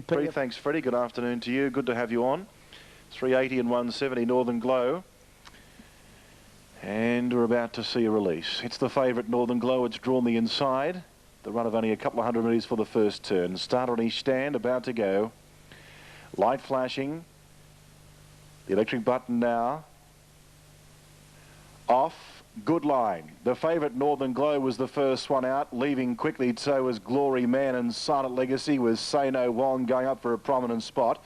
Freddie. Thanks, Freddie. Good afternoon to you. Good to have you on. 380 and 170 Northern Glow. And we're about to see a release. It's the favourite Northern Glow. It's drawn the inside. The run of only a couple of 100 metres for the first turn. Start on each stand, about to go. Light flashing. The electric button now. Off. Good line. The favourite Northern Glow was the first one out, leaving quickly. So was Glory Man, and Silent Legacy was Say No Wong going up for a prominent spot.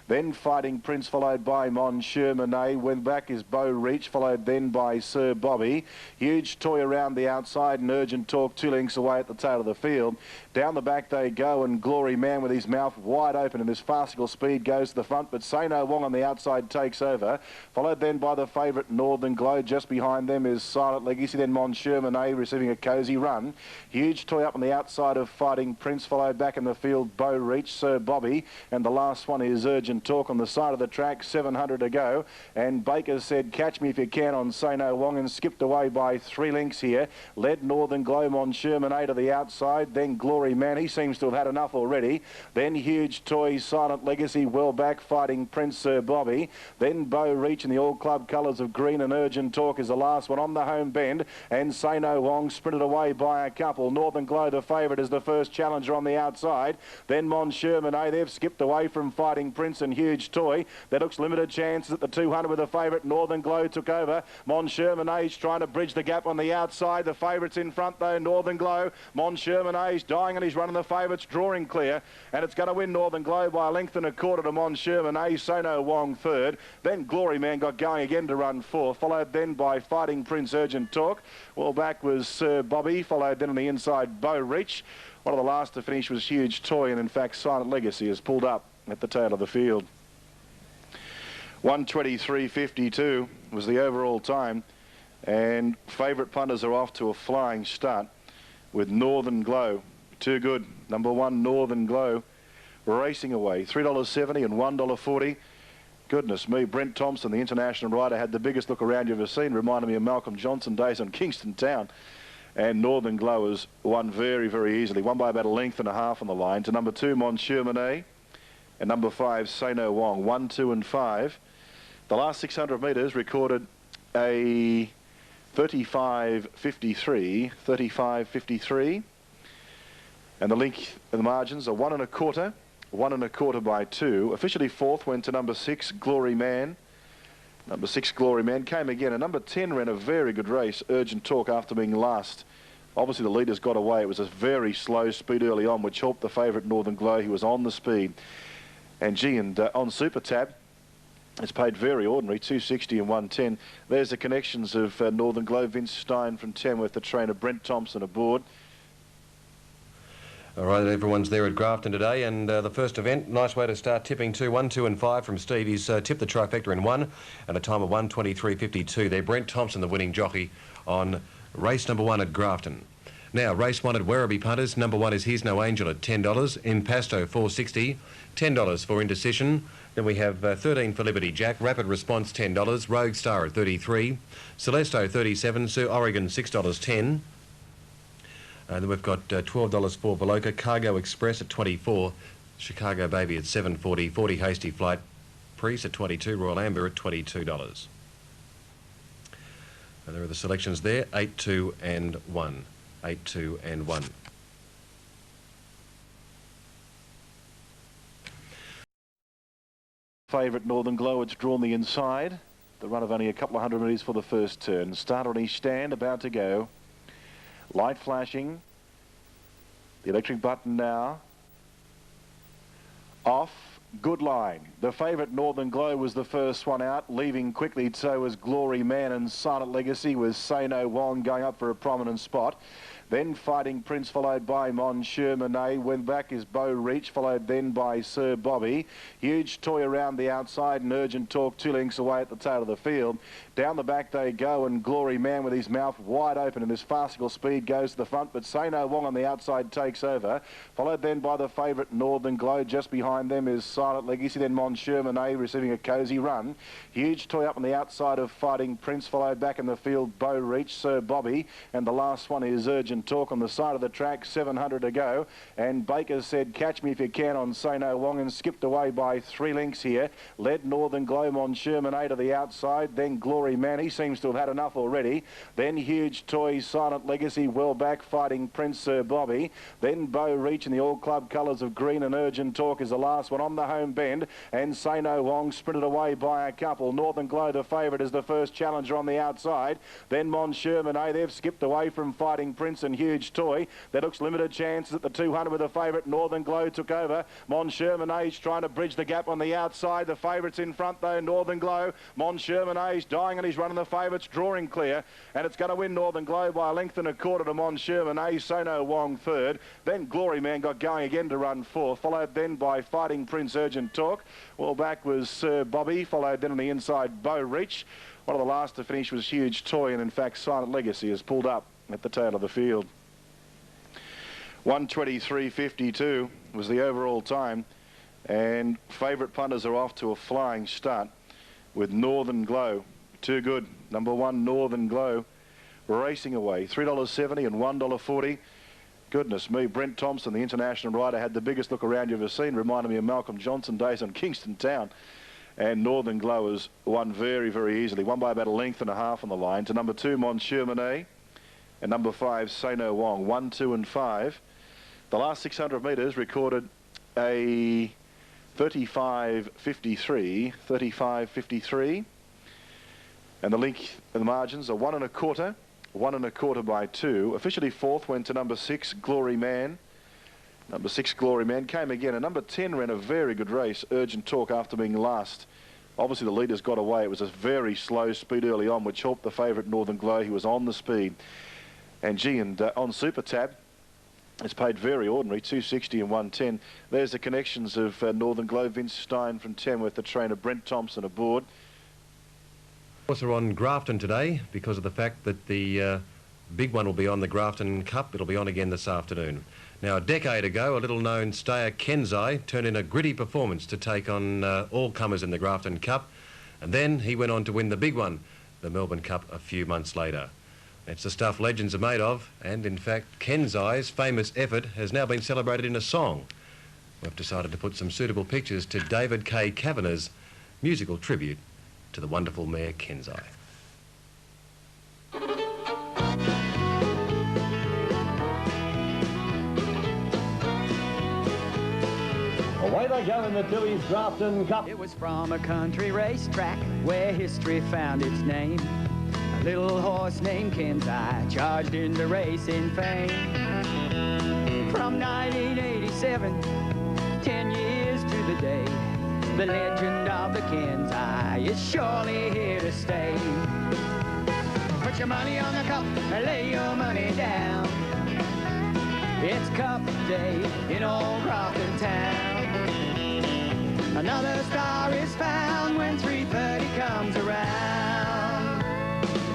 Then Fighting Prince, followed by Monsieur Monet. Went back is Bow Reach, followed then by Sir Bobby. Huge Toy around the outside, and Urgent Talk 2 lengths away at the tail of the field. Down the back they go, and Glory Man with his mouth wide open, and this farcical speed goes to the front, but Say No Wong on the outside takes over. Followed then by the favourite Northern Glow. Just behind them is Silent Legacy, then Monsieur Monet receiving a cosy run. Huge Toy up on the outside of Fighting Prince, followed back in the field Bow Reach, Sir Bobby, and the last one is Urgent Talk on the side of the track, 700 to go, and Baker said catch me if you can on Say No Wong, and skipped away by 3 lengths here. Led Northern Glow, Monsieur Monet to the outside, then Glory Man, he seems to have had enough already, then Huge Toy, Silent Legacy well back, Fighting Prince, Sir Bobby, then Bow Reach in the all club colours of green, and Urgent Talk is the last one on the home bend, and Say No Wong sprinted away by a couple. Northern Glow, the favourite, is the first challenger on the outside, then Monsieur Monet. They've skipped away from Fighting Prince and Huge Toy. That looks limited chances at the 200 with the favourite. Northern Glow took over. Monsieur Monet's trying to bridge the gap on the outside. The favourite's in front though, Northern Glow. Monsieur Monet's dying and he's running. The favourite's drawing clear, and it's going to win Northern Glow by a length and a quarter to Monsieur Monet. Say No Wong third. Then Glory Man got going again to run fourth, followed then by Fighting Prince, Urgent Talk. Well back was Sir Bobby, followed then on the inside Bow Reach. One of the last to finish was Huge Toy, and in fact Silent Legacy has pulled up at the tail of the field. 1:23.52 was the overall time, and favourite punters are off to a flying start with Northern Glow. Too good. Number 1 Northern Glow racing away. $3.70 and $1.40. Goodness me, Brent Thompson, the international rider, had the biggest look around you've ever seen. Reminded me of Malcolm Johnson days on Kingston Town. And Northern Glow has won very, very easily. Won by about a length and a half on the line to number 2 Monsieur Monet and number 5 Say No Wong. 1, 2 and 5. The last 600 metres recorded a 35.53, 35.53, and the length and the margins are 1 1/4, 1 1/4 by 2. Officially fourth went to number 6 Glory Man. Number 6 Glory Man came again, and number 10 ran a very good race, Urgent Talk, after being last. Obviously the leaders got away. It was a very slow speed early on, which helped the favourite Northern Glow. He was on the speed, and gee, and on Super Tab, it's paid very ordinary, 260 and 110. There's the connections of Northern Glow. Vince Stein from Tamworth, the trainer, Brent Thompson aboard. All right, everyone's there at Grafton today, and the first event, nice way to start tipping 2, 1, 2 and 5 from Steve. He's tipped the trifecta in 1 at a time of 1:23.52 there. Brent Thompson, the winning jockey on race number 1 at Grafton. Now, race 1 at Werribee punters. Number 1 is Here's No Angel at $10. Impasto, $4.60. $10 for Indecision. Then we have 13 for Liberty Jack. Rapid Response, $10. Rogue Star at $33. Celesto, $37. Sir Oregon, $6.10. Then we've got $12 for Veloca. Cargo Express at $24. Chicago Baby at $7.40. 40 Hasty Flight. Priest at $22. Royal Amber at $22. And there are the selections there. 8, 2 and 1. 8, 2 and 1. Favourite Northern Glow, it's drawn the inside. The run of only a couple of 100 metres for the first turn. Start on each stand, about to go. Light flashing. The electric button now. Off. Good line. The favourite Northern Glow was the first one out, leaving quickly. So was Glory Man, and Silent Legacy was Say No Wong going up for a prominent spot. Then Fighting Prince, followed by Monsieur Monet. Went back is Bow Reach, followed then by Sir Bobby. Huge Toy around the outside, and Urgent Talk 2 lengths away at the tail of the field. Down the back they go, and Glory Man with his mouth wide open, and this farcical speed goes to the front, but Say No Wong on the outside takes over. Followed then by the favourite Northern Glow. Just behind them is Silent Legacy, then Monsieur Monet receiving a cosy run. Huge Toy up on the outside of Fighting Prince, followed back in the field Bow Reach, Sir Bobby, and the last one is Urgent Urgent Talk on the side of the track, 700 to go. And Baker said, catch me if you can on Say No Wong, and skipped away by 3 lengths here. Led Northern Glow on Sherman A to the outside. Then Glory Man, he seems to have had enough already. Then Huge Toy, Silent Legacy, well back, fighting Prince Sir Bobby. Then Bow Reach in the All Club colours of green, and Urgent Talk is the last one on the home bend. And Say No Wong sprinted away by a couple. Northern Glow, the favourite, is the first challenger on the outside. Then Mon Sherman A, they've skipped away from fighting Prince and Huge Toy. That looks limited chances at the 200 with the favourite. Northern Glow took over. Mon Sherman A's trying to bridge the gap on the outside. The favourite's in front though, Northern Glow. Mon Sherman A's dying and he's running the favourites, drawing clear. And it's going to win Northern Glow by a length and a quarter to Mon Sherman A. Say No Wong third. Then Glory Man got going again to run fourth. Followed then by fighting Prince Urgent Talk. Well back was Sir Bobby. Followed then on the inside Bow Reach. One of the last to finish was Huge Toy, and in fact Silent Legacy has pulled up at the tail of the field. 1:23.52 was the overall time, and favourite punters are off to a flying start with Northern Glow. Too good. Number 1, Northern Glow, racing away. $3.70 and $1.40. Goodness me, Brent Thompson, the international rider, had the biggest look around you've ever seen. Reminded me of Malcolm Johnson days on Kingston Town. And Northern Glow has won very, very easily. Won by about a length and a half on the line to number 2, Mon Sherman A, and number 5, Say No Wong. 1, 2 and 5. The last 600 metres recorded a 35.53, 35.53. And the length and the margins are 1 1/4, 1 1/4 by 2. Officially fourth went to number 6, Glory Man. Number 6, Glory Man, came again. And number 10 ran a very good race, Urgent Talk, after being last. Obviously, the leaders got away. It was a very slow speed early on, which helped the favourite Northern Glow. He was on the speed. And gee, and on Super Tab, it's paid very ordinary, 260 and 110. There's the connections of Northern Glow. Vince Stein from Tamworth, the trainer, Brent Thompson aboard. Also on Grafton today, because of the fact that the big one will be on the Grafton Cup. It'll be on again this afternoon. Now, a decade ago, a little-known stayer, Kensai, turned in a gritty performance to take on all comers in the Grafton Cup, and then he went on to win the big one, the Melbourne Cup, a few months later. It's the stuff legends are made of, and in fact, Kensai's famous effort has now been celebrated in a song. We've decided to put some suitable pictures to David K. Kavanagh's musical tribute to the wonderful mare Kensai. Away they go in the Dewey's Grafton Cup. It was from a country racetrack where history found its name. A little horse named Kensai charged into racing fame. From 1987, 10 years to the day, the legend of the Kensai is surely here to stay. Put your money on the cup and lay your money down. It's Cup Day in old Grafton Town. Another star is found when 3:30 comes around.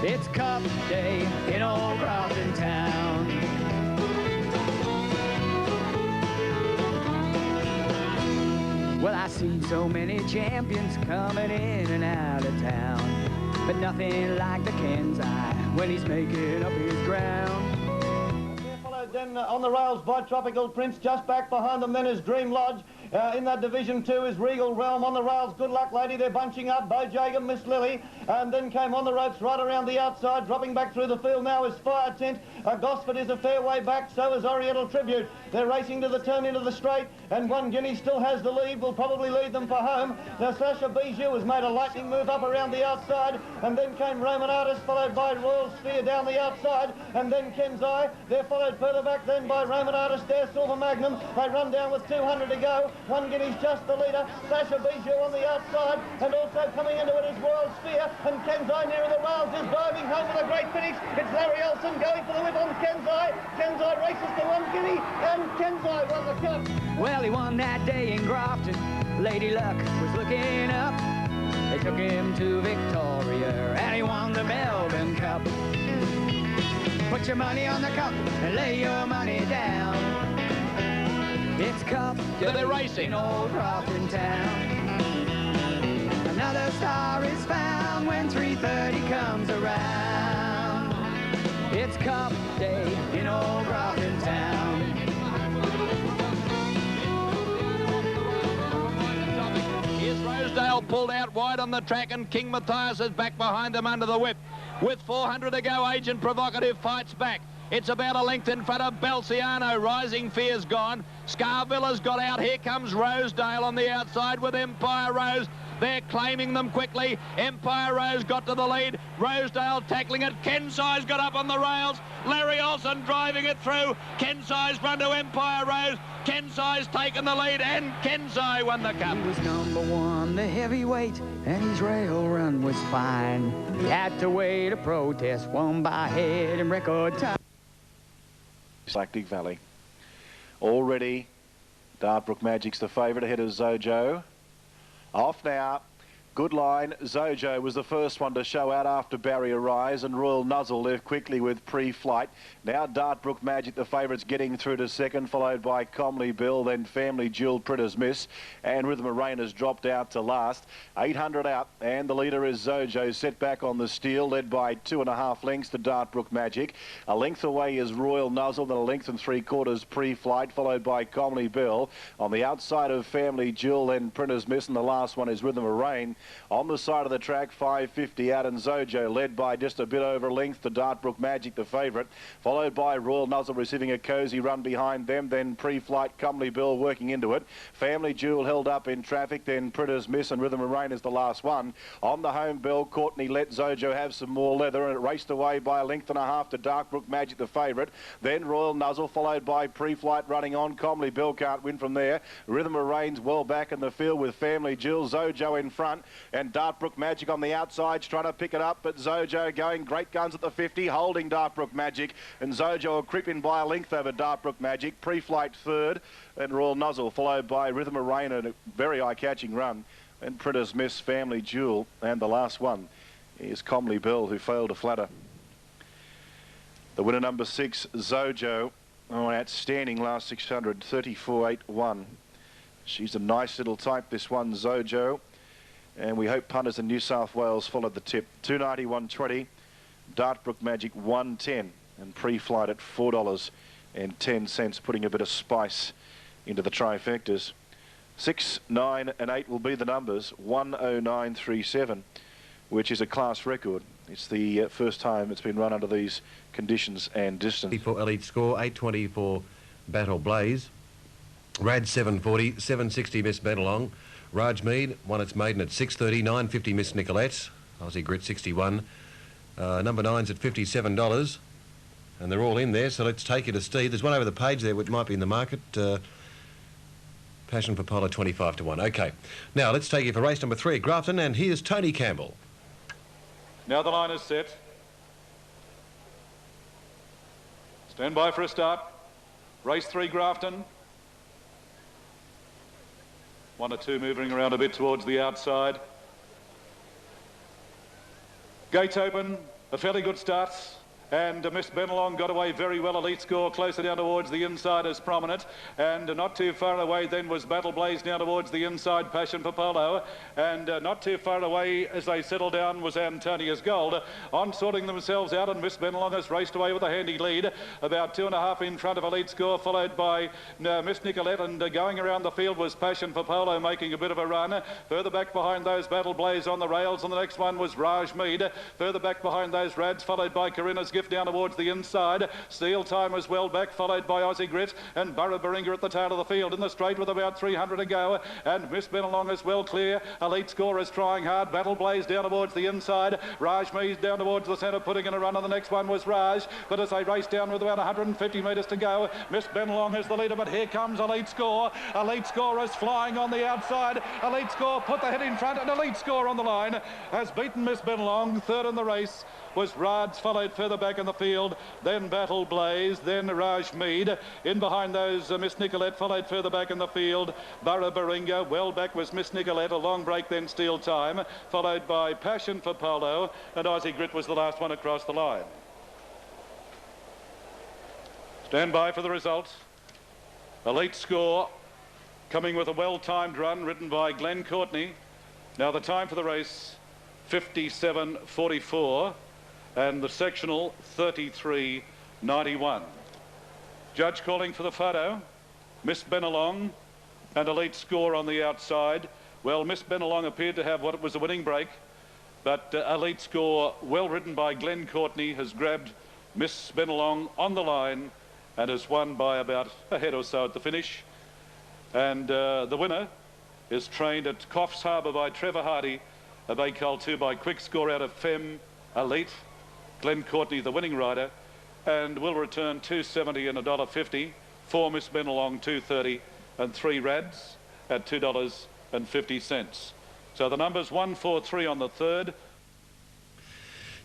It's Cup Day in old Grafton Town. Well, I see so many champions coming in and out of town, but nothing like the Kensai when he's making up his ground. Then on the rails by Tropical Prince, just back behind them then is Dream Lodge. In that Division 2 is Regal Realm. On the rails, Good Luck Lady, they're bunching up. Bo Jagan, Miss Lily, and then came on the ropes right around the outside. Dropping back through the field now is Fire Tent. Gosford is a fair way back, so is Oriental Tribute. They're racing to the turn into the straight, and One Guinea still has the lead, will probably lead them for home. Now Sasha Bijou has made a lightning move up around the outside, and then came Roman Artist, followed by Royal Sphere down the outside, and then Kensai. They're followed further back then by Roman Artist, there Silver Magnum. They run down with 200 to go. One Guinea's just the leader. Sasha Bijou on the outside, and also coming into it is Royal Sphere, and Kensai nearer the rails is driving home with a great finish. It's Larry Elson going for the whip on Kensai. Kensai races to One Guinea, and Kensai won the cup. Well, he won that day in Grafton. Lady Luck was looking up. They took him to Victoria, and he won the Melbourne Cup. Put your money on the cup and lay your money down. It's Cup Day. They're racing in old Grafton Town. Another star is found when 3:30 comes around. It's Cup Day in old Grafton Town. Here's Rosedale pulled out wide on the track, and King Matthias is back behind him under the whip. With 400 to go, Agent Provocative fights back. It's about a length in front of Belciano. Rising Fear's gone. Scarvilla's got out. Here comes Rosedale on the outside with Empire Rose. They're claiming them quickly. Empire Rose got to the lead. Rosedale tackling it. Kensai's got up on the rails. Larry Olsen driving it through. Kensai's run to Empire Rose. Kensai's taken the lead, and Kensai won the cup. He was number one, the heavyweight, and his rail run was fine. He had to wait a protest, won by head in record time. Galactic Valley. Already, Dartbrook Magic's the favourite ahead of Zojo. Off now. Good line. Zojo was the first one to show out after Barrier Rise, and Royal Nuzzle left quickly with pre-flight. Now Dartbrook Magic, the favourites, getting through to second, followed by Comley Bill, then Family Jewel, Printer's Miss, and Rhythm of Rain has dropped out to last. 800 out, and the leader is Zojo, set back on the steel, led by 2.5 lengths to Dartbrook Magic. A length away is Royal Nuzzle, then a length and 3/4 pre-flight, followed by Comley Bill. On the outside of Family Jewel, then Printer's Miss, and the last one is Rhythm of Rain. On the side of the track, 550 out, and Zojo led by just a bit over length to Dartbrook Magic, the favourite, followed by Royal Nuzzle receiving a cosy run behind them, then pre-flight Comley Bill working into it. Family Jewel held up in traffic, then Printer's Miss and Rhythm of Rain is the last one. On the home bell, Courtney let Zojo have some more leather, and it raced away by a length and a half to Dartbrook Magic, the favourite. Then Royal Nuzzle, followed by pre-flight running on. Comley Bill can't win from there. Rhythm of Rain's well back in the field with Family Jewel, Zojo in front, and Dartbrook Magic on the outsides trying to pick it up, but Zojo going great guns at the 50, holding Dartbrook Magic, and Zojo creeping by a length over Dartbrook Magic. Pre-flight third, and Royal Nuzzle followed by Rhythm of Rain, and a very eye-catching run, and Printer's Miss, Family Jewel, and the last one is Comley Bill, who failed to flatter. The winner, number 6, Zojo. Oh, outstanding last 600, 34.81. She's a nice little type, this one, Zojo. And we hope punters in New South Wales followed the tip. 291.20, Dartbrook Magic 110, and pre-flight at $4.10, putting a bit of spice into the trifectas. 6, 9 and 8 will be the numbers. 109.37, which is a class record. It's the first time it's been run under these conditions and distance. For Elite Score, 820 for Battle Blaze. Rad 740, 760 Miss Benelong. Raj Mead won its maiden at 6.30, 9.50 Miss Nicolette. Aussie Grit 61. Number 9's at $57. And they're all in there, so let's take you to Steve. There's one over the page there which might be in the market. Passion for Polo 25 to 1. Okay. Now let's take you for race number 3 at Grafton, and here's Tony Campbell. Now the line is set. Stand by for a start. Race 3 Grafton. 1 or 2 moving around a bit towards the outside. Gates open, a fairly good start. And Miss Benelong got away very well. Elite Score closer down towards the inside as prominent. And not too far away then was Battle Blaze down towards the inside, Passion for Polo. And not too far away as they settle down was Antonia's Gold. On sorting themselves out, and Miss Benelong has raced away with a handy lead. About 2.5 in front of Elite Score, followed by Miss Nicolette. And going around the field was Passion for Polo making a bit of a run. Further back behind those, Battle Blaze on the rails. And the next one was Raj Mead. Further back behind those Rads, followed by Corinna's Gift down towards the inside. Steel Time was well back, followed by Aussie Grit and Burra Beringer at the tail of the field in the straight with about 300 to go. And Miss Benelong is well clear. Elite Score is trying hard. Battle Blaze down towards the inside. Raj Mead down towards the centre, putting in a run on the next one was Raj. But as they race down with about 150 metres to go, Miss Benelong is the leader, but here comes Elite Score. Elite Score is flying on the outside. Elite Score put the head in front, and Elite Score on the line has beaten Miss Benelong. Third in the race was Raj, followed further back in the field, then Battle Blaze, then Raj Mead. In behind those, Miss Nicolette, followed further back in the field, Burra Beringer. Well back was Miss Nicolette, a long break, then Steel Time, followed by Passion for Polo, and Aussie Grit was the last one across the line. Stand by for the results. Elite Score coming with a well-timed run ridden by Glenn Courtney. Now the time for the race, 57.44. and the sectional 33.91. Judge calling for the photo, Miss Benelong, and Elite Score on the outside. Well, Miss Benelong appeared to have what was a winning break, but Elite Score, well ridden by Glenn Courtney, has grabbed Miss Benelong on the line and has won by about a head or so at the finish. And the winner is trained at Coffs Harbour by Trevor Hardy, a bay cull 2 by Quick Score out of Femme Elite. Glenn Courtney, the winning rider, and will return $2.70 and $1.50. 4 Miss Benelong, $2.30, and 3 Rads at $2.50. So the numbers 1, 4, 3 on the third.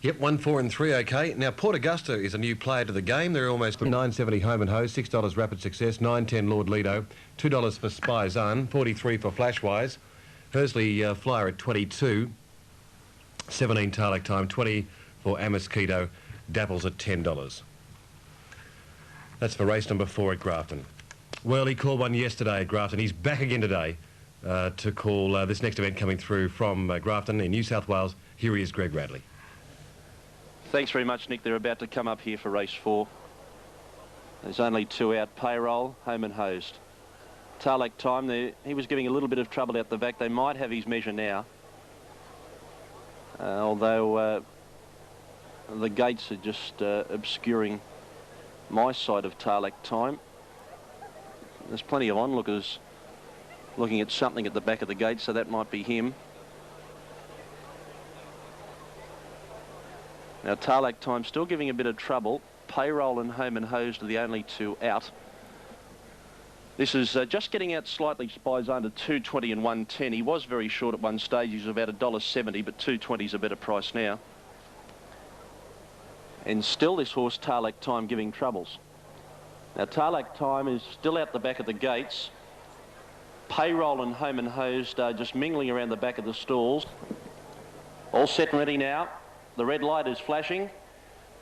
Yep, 1, 4 and 3, OK. Now, Port Augusta is a new player to the game. They're almost $9.70 Home and Hose, $6 Rapid Success, $9.10 Lord Lido, $2 for Spy Zan, $43 for Flashwise. Hersley Flyer at $22, $17 Tarlac Time, $20 for Amosquito, Dapples at $10. That's for race number 4 at Grafton. Well, he called one yesterday at Grafton. He's back again today to call this next event coming through from Grafton in New South Wales. Here he is, Greg Radley. Thanks very much, Nick. They're about to come up here for race 4. There's only 2 out. Payroll, Home and Hosed. Tarlac Time, he was giving a little bit of trouble out the back. They might have his measure now. Although the gates are just obscuring my side of Tarlac Time. There's plenty of onlookers looking at something at the back of the gate, so that might be him. Now, Tarlac Time still giving a bit of trouble. Payroll and Home and Hosed are the only 2 out. This is just getting out slightly. Spies under $2.20 and $1.10. He was very short at one stage. He's about $1.70, but $2.20 is a better price now. And still this horse, Tarlac Time, giving troubles. Now, Tarlac Time is still out the back of the gates. Payroll and Home and Hosed are just mingling around the back of the stalls. All set and ready now. The red light is flashing.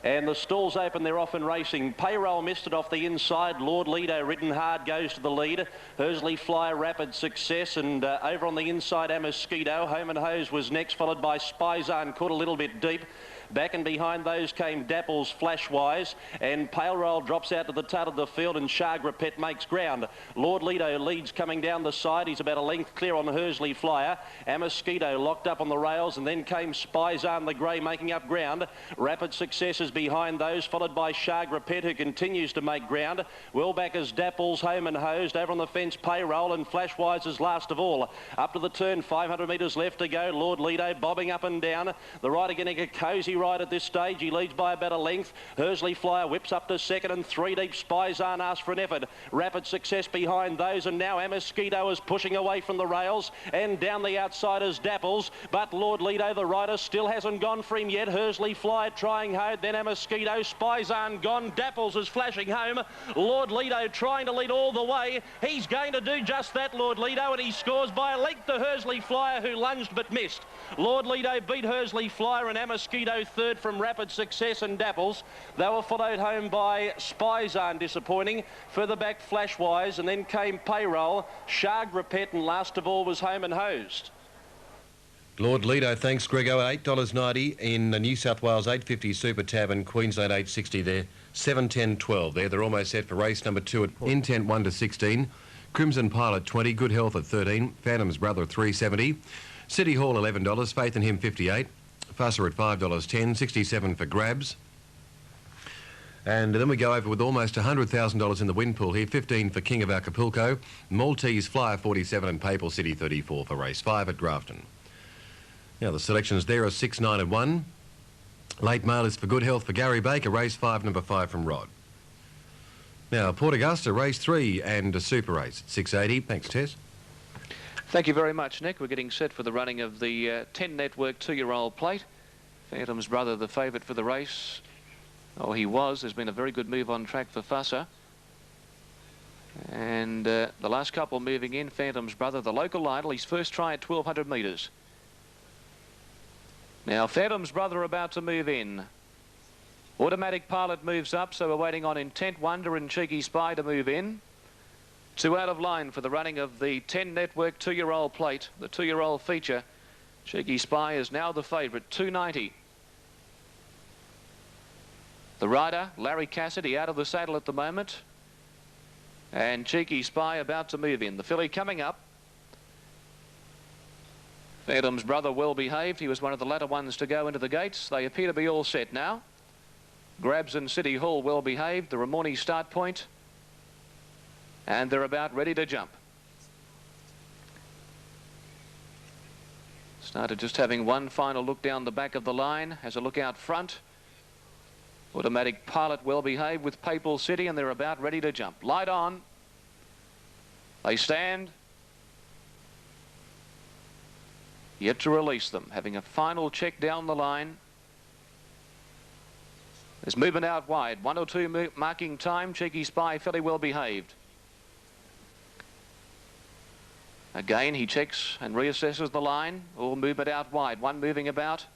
And the stalls open, they're off and racing. Payroll missed it off the inside. Lord Lido, ridden hard, goes to the lead. Hersley Flyer, Rapid Success, and over on the inside, Amosquito. Home and Hose was next, followed by Spy Zan, caught a little bit deep. Back and behind those came Dapples, Flashwise, and Payroll drops out to the tail of the field, and Chagrapet makes ground. Lord Lido leads coming down the side. He's about a length clear on Hersley Flyer. Amosquito locked up on the rails, and then came Spy Zan, the grey, making up ground. Rapid Success is behind those, followed by Chagrapet, who continues to make ground. Well back is Dapples, Home and Hosed. Over on the fence, Payroll, and Flashwise is last of all. Up to the turn, 500 metres left to go. Lord Lido bobbing up and down. The rider getting a cosy ride at this stage. He leads by about a length. Hersley Flyer whips up to second, and 3 deep. Spy Zan asks for an effort. Rapid Success behind those, and now Amosquito is pushing away from the rails, and down the outside is Dapples, but Lord Lido, the rider, still hasn't gone for him yet. Hersley Flyer trying hard, then Amosquito. Spy Zan gone. Dapples is flashing home. Lord Lido trying to lead all the way. He's going to do just that, Lord Lido, and he scores by a length to Hersley Flyer, who lunged but missed. Lord Lido beat Hersley Flyer, and Amosquito third from Rapid Success and Dapples. They were followed home by Spy Zan, disappointing. Further back, Flashwise, and then came Payroll, Chagrapet, and last of all was Home and Hosed. Lord Lido, thanks, Grego, at $8.90 in New South Wales, $8.50 Super Tab, and Queensland $8.60 there. 7, 10, 12 there. They're almost set for race number 2 at Intent 1 to 16. Crimson Pilot 20, Good Health at 13, Phantom's Brother at $3.70, City Hall $11, Faith in Him 58, Fusser at $5.10, 67 for Grabs. And then we go over with almost $100,000 in the win pool here. 15 for King of Acapulco, Maltese Flyer 47, and Papal City 34 for race 5 at Grafton. Now the selections there are 6, 9 and 1. Late Mail is for Good Health for Gary Baker, race 5, number 5 from Rod. Now Port Augusta, race 3 and a super race at 6.80. Thanks, Tess. Thank you very much, Nick. We're getting set for the running of the 10 Network 2-year-old plate. Phantom's Brother, the favourite for the race. Oh, he was. There's been a very good move on track for Fusser. And the last couple moving in, Phantom's Brother, the local Lionel, his first try at 1,200 metres. Now, Phantom's Brother about to move in. Automatic Pilot moves up, so we're waiting on Intent Wonder and Cheeky Spy to move in. 2 out of line for the running of the 10 Network 2-year-old plate, the 2-year-old feature. Cheeky Spy is now the favourite, $2.90. The rider, Larry Cassidy, out of the saddle at the moment. And Cheeky Spy about to move in. The filly coming up. Phantom's Brother well behaved. He was one of the latter ones to go into the gates. They appear to be all set now. Grabs and City Hall well behaved. The Ramornie start point. And they're about ready to jump. Started just having one final look down the back of the line. Has a look out front. Automatic Pilot well behaved with Papal City, and they're about ready to jump. Light on. They stand. Yet to release them. Having a final check down the line. There's movement out wide. 1 or 2 marking time. Cheeky Spy fairly well behaved. Again, he checks and reassesses the line. All movement out wide. One moving about.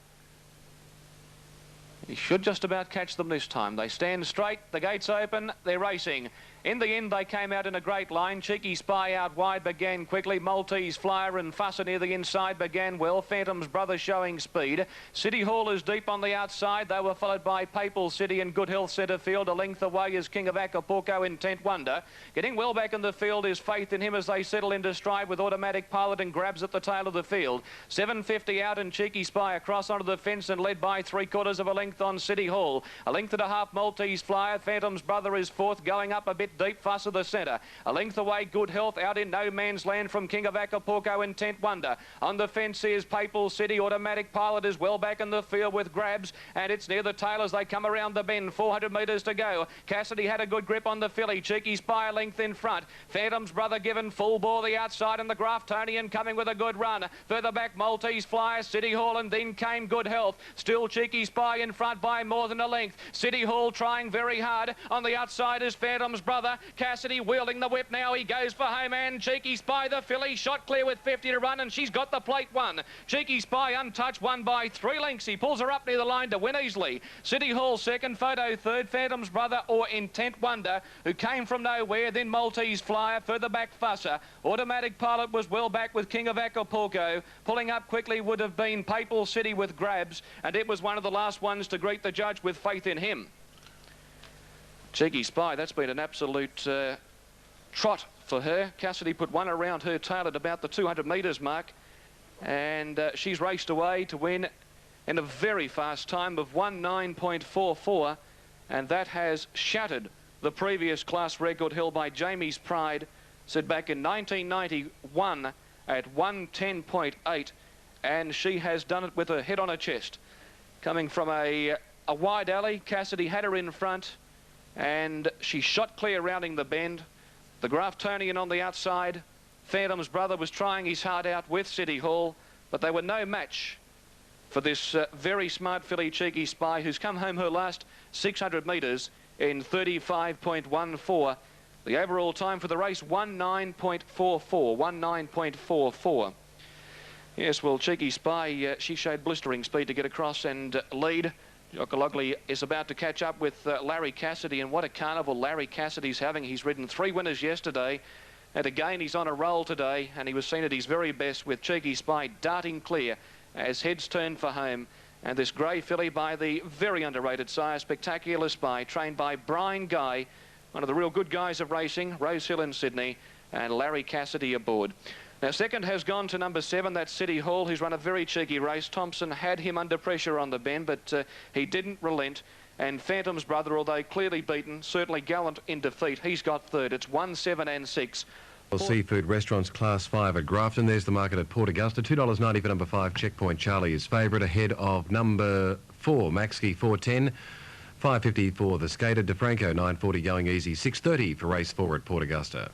He should just about catch them this time. They stand straight. The gates open. They're racing. In the end, they came out in a great line. Cheeky Spy out wide began quickly. Maltese Flyer and Fusser near the inside began well. Phantom's Brother showing speed. City Hall is deep on the outside. They were followed by Papal City and Good Health centre field. A length away is King of Acapulco, Intent Wonder. Getting well back in the field is Faith in Him as they settle into stride with Automatic Pilot and Grabs at the tail of the field. 750 out and Cheeky Spy across onto the fence and led by 3/4 of a length on City Hall. A length and a half Maltese Flyer. Phantom's Brother is fourth, going up a bit deep. Fuss of the centre. A length away, Good Health out in no man's land from King of Acapulco, Intent Wonder. On the fence is Papal City. Automatic Pilot is well back in the field with Grabs, and it's near the tail as they come around the bend. 400 metres to go. Cassidy had a good grip on the filly. Cheeky Spy a length in front. Phantom's Brother given full bore the outside, and the Graftonian coming with a good run. Further back, Maltese Flyer, City Hall, and then came Good Health. Still Cheeky Spy in front by more than a length. City Hall trying very hard. On the outside is Phantom's Brother. Cassidy wielding the whip now. He goes for home, and Cheeky Spy, the filly, shot clear with 50 to run, and she's got the plate won. Cheeky Spy untouched, won by 3 lengths. He pulls her up near the line to win easily. City Hall second, Photo third, Phantom's Brother or Intent Wonder, who came from nowhere. Then Maltese Flyer, further back Fusser. Automatic Pilot was well back with King of Acapulco. Pulling up quickly would have been Papal City with Grabs, and it was one of the last ones to greet the judge with Faith in Him. Cheeky Spy, that's been an absolute trot for her. Cassidy put one around her tail at about the 200 metres mark, and she's raced away to win in a very fast time of 1:09.44, and that has shattered the previous class record held by Jamie's Pride, set back in 1991 at 1:10.8, and she has done it with her head on her chest. Coming from a wide alley, Cassidy had her in front, and she shot clear rounding the bend. The Graftonian on the outside. Phantom's Brother was trying his heart out with City Hall, but they were no match for this very smart filly Cheeky Spy, who's come home her last 600 metres in 35.14. The overall time for the race, 1:09.44. 1:09.44. Yes, well, Cheeky Spy, she showed blistering speed to get across and lead. Jokaloglu is about to catch up with Larry Cassidy, and what a carnival Larry Cassidy's having. He's ridden 3 winners yesterday, and again he's on a roll today, and he was seen at his very best with Cheeky Spy darting clear as heads turn for home. And this grey filly by the very underrated sire, Spectacular Spy, trained by Brian Guy, one of the real good guys of racing, Rose Hill in Sydney, and Larry Cassidy aboard. Now, second has gone to number 7, that's City Hall, who's run a very cheeky race. Thompson had him under pressure on the bend, but he didn't relent. And Phantom's Brother, although clearly beaten, certainly gallant in defeat, he's got third. It's 1, 7 and 6. Seafood Restaurants Class 5 at Grafton. There's the market at Port Augusta. $2.90 for number 5, Checkpoint Charlie is favourite, ahead of number 4, Maxkey 410. $5.50 for the Skater, DeFranco $9.40 going easy, $6.30 for race 4 at Port Augusta.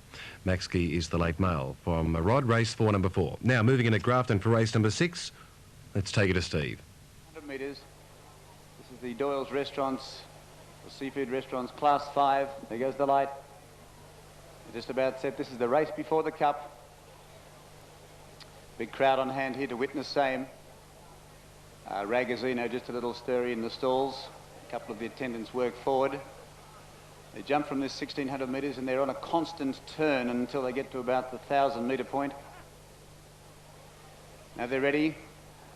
Maxkey is the late mail from Rod, race 4, number 4. Now moving in at Grafton for race number 6. Let's take it to Steve. 100 metres. This is the Doyle's Restaurants, the Seafood Restaurants Class 5. There goes the light. Just about set. This is the race before the Cup. Big crowd on hand here to witness same. Ragazino just a little stirry in the stalls. A couple of the attendants work forward. They jump from this 1,600 metres and they're on a constant turn until they get to about the 1,000 metre point. Now they're ready.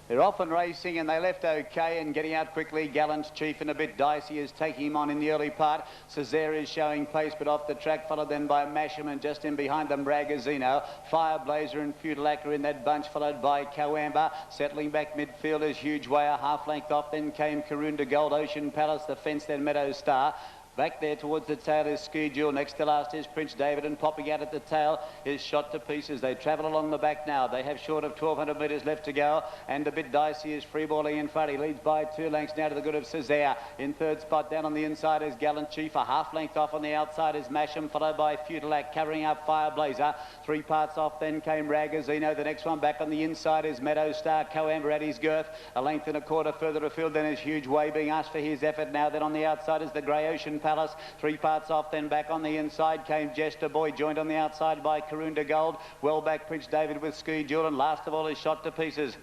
They're off and racing, and they left okay and getting out quickly. Gallant Chief and A Bit Dicey is taking him on in the early part. Cesare is showing pace, but off the track, followed then by Masham, and just in behind them, Bragazino. Fireblazer and Feudalac are in that bunch, followed by Coamba. Settling back midfield is Huge Way, a half length off. Then came Karunda Gold, Ocean Palace, the fence, then Meadow Star. Back there towards the tail is Ski Jewel. Next to last is Prince David, and popping out at the tail is Shot to Pieces. They travel along the back now. They have short of 1,200 metres left to go, and A Bit Dicey is freeballing in front. He leads by 2 lengths now to the good of Cesare. In third spot down on the inside is Gallant Chief. A half length off on the outside is Masham, followed by Feudalac covering up Fireblazer. 3 parts off then came Ragazino. The next one back on the inside is Meadow Star. Coamba at his girth. A length and a quarter further afield then is Huge Way being asked for his effort now. Then on the outside is the Grey Ocean Palace. 3 parts off, then back on the inside came Jester Boy, joined on the outside by Karunda Gold. Well back Prince David with Ski Jewel, and last of all is Shot to Pieces.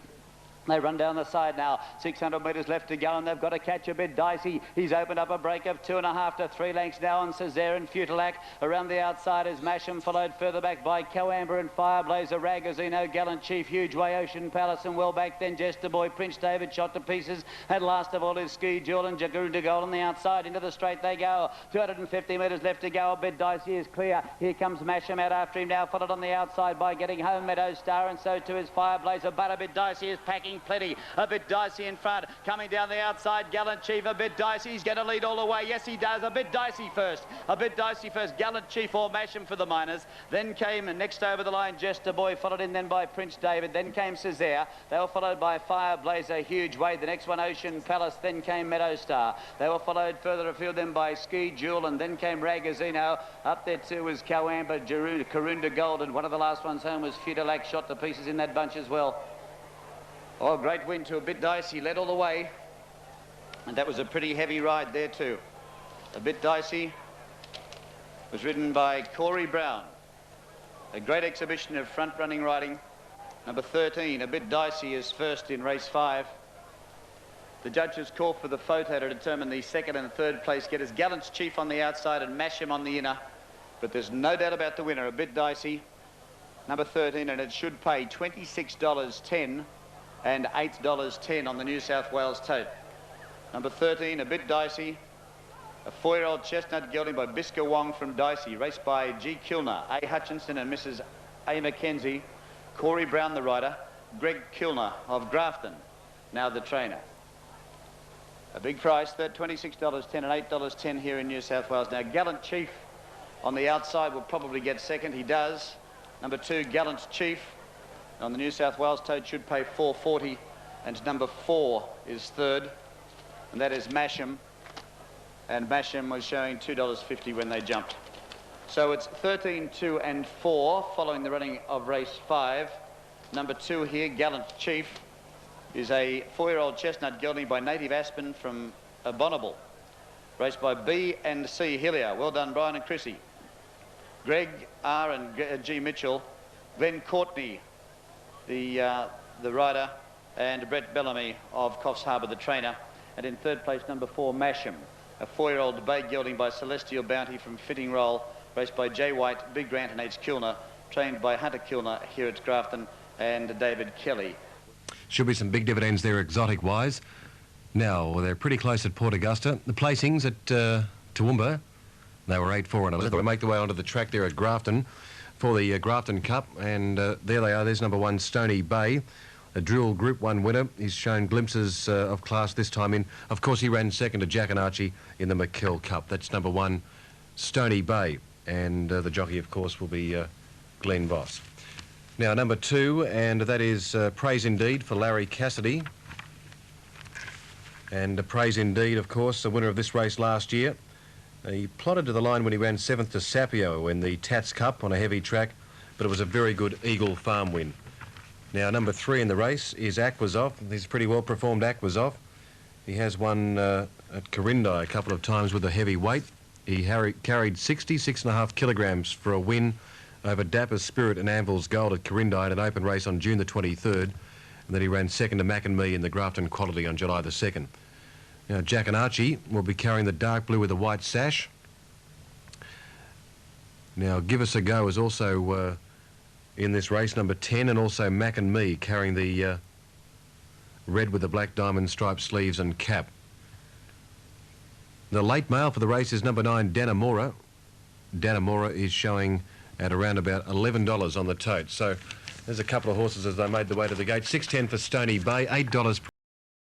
They run down the side now. 600 metres left to go, and they've got to catch A Bit Dicey. He's opened up a break of 2.5 to 3 lengths now on Cesare and Feudalac. Around the outside is Masham, followed further back by Coamba and Fireblazer, Ragazino, Gallant Chief, Huge Way, Ocean Palace, and well back then Jester Boy, Prince David, Shot to Pieces. And last of all is Ski Jewel and Karunda Gold on the outside. Into the straight they go. 250 metres left to go. A Bit Dicey is clear. Here comes Masham out after him now, followed on the outside by Getting Home, Meadow Star, and so too is Fireblazer. But A Bit Dicey is packing plenty. A Bit Dicey in front, coming down the outside, Gallant Chief. A Bit Dicey, he's going to lead all the way. Yes, he does. A Bit Dicey first. A Bit Dicey first. Gallant Chief or Masham for the minors. Then came, and next over the line, Jester Boy, followed in then by Prince David. Then came Cesare. They were followed by Fireblazer, Huge Way. The next one, Ocean Palace. Then came Meadow Star. They were followed further afield then by Ski Jewel, and then came Ragazino. Up there too was Coamba, Karunda Gold, and one of the last ones home was Feudalac, Shot to Pieces in that bunch as well. Oh, great win to A Bit Dicey, led all the way. And that was a pretty heavy ride there too. A Bit Dicey was ridden by Corey Brown. A great exhibition of front-running riding. Number 13, A Bit Dicey, is first in race 5. The judges call for the photo to determine the second and third place getters. Gallant's Chief on the outside and Masham on the inner. But there's no doubt about the winner, A Bit Dicey, number 13, and it should pay $26.10. and $8.10 on the New South Wales tote. Number 13, A Bit Dicey, a 4-year-old chestnut gelding by Biska Wong from Dicey, raced by G. Kilner, A. Hutchinson and Mrs. A. Mackenzie, Corey Brown the rider, Greg Kilner of Grafton, now the trainer. A big price, that $26.10 and $8.10 here in New South Wales. Now, Gallant Chief on the outside will probably get second. He does. Number 2, Gallant Chief, on the New South Wales tote should pay $4.40, and number 4 is third, and that is Masham, and Masham was showing $2.50 when they jumped. So it's 13, 2 and 4 following the running of race 5. Number 2 here, Gallant Chief, is a 4-year-old chestnut gelding by Native Aspen from Bonneville, raced by B and C Hillier. Well done, Brian and Chrissy. Greg R and G Mitchell, Glenn Courtney, the rider, and Brett Bellamy of Coffs Harbour, the trainer. And in third place, number 4, Masham, a 4-year-old bay gelding by Celestial Bounty from Fitting Roll, raced by J. White, Big Grant and H. Kilner, trained by Hunter Kilner here at Grafton, and David Kelly. Should be some big dividends there exotic-wise. Now, they're pretty close at Port Augusta. The placings at Toowoomba, they were 8, 4 and 11. They make their way onto the track there at Grafton for the Grafton Cup, and there they are. There's number 1, Stony Bay, a Drill Group 1 winner. He's shown glimpses of class this time in. Of course, he ran second to Jack and Archie in the McKell Cup. That's number 1, Stony Bay, and the jockey, of course, will be Glenn Voss. Now, number 2, and that is Praise Indeed for Larry Cassidy. And Praise Indeed, of course, the winner of this race last year. He plodded to the line when he ran 7th to Sapio in the Tats Cup on a heavy track, but it was a very good Eagle Farm win. Now, number 3 in the race is Aquazoff. He's pretty well performed, Aquazoff. He has won at Corindi a couple of times with a heavy weight. He carried 66.5 kilograms for a win over Dapper's Spirit and Anvil's Gold at Corindi in an open race on June the 23rd. And then he ran second to Mac and Me in the Grafton Quality on July the 2nd. Now, Jack and Archie will be carrying the dark blue with a white sash. Now, Give Us a Go is also in this race, number 10, and also Mac and Me carrying the red with the black diamond striped sleeves and cap. The late mail for the race is number 9, Danamora. Danamora is showing at around about $11 on the tote. So there's a couple of horses as they made the way to the gate. $6.10 for Stony Bay, $8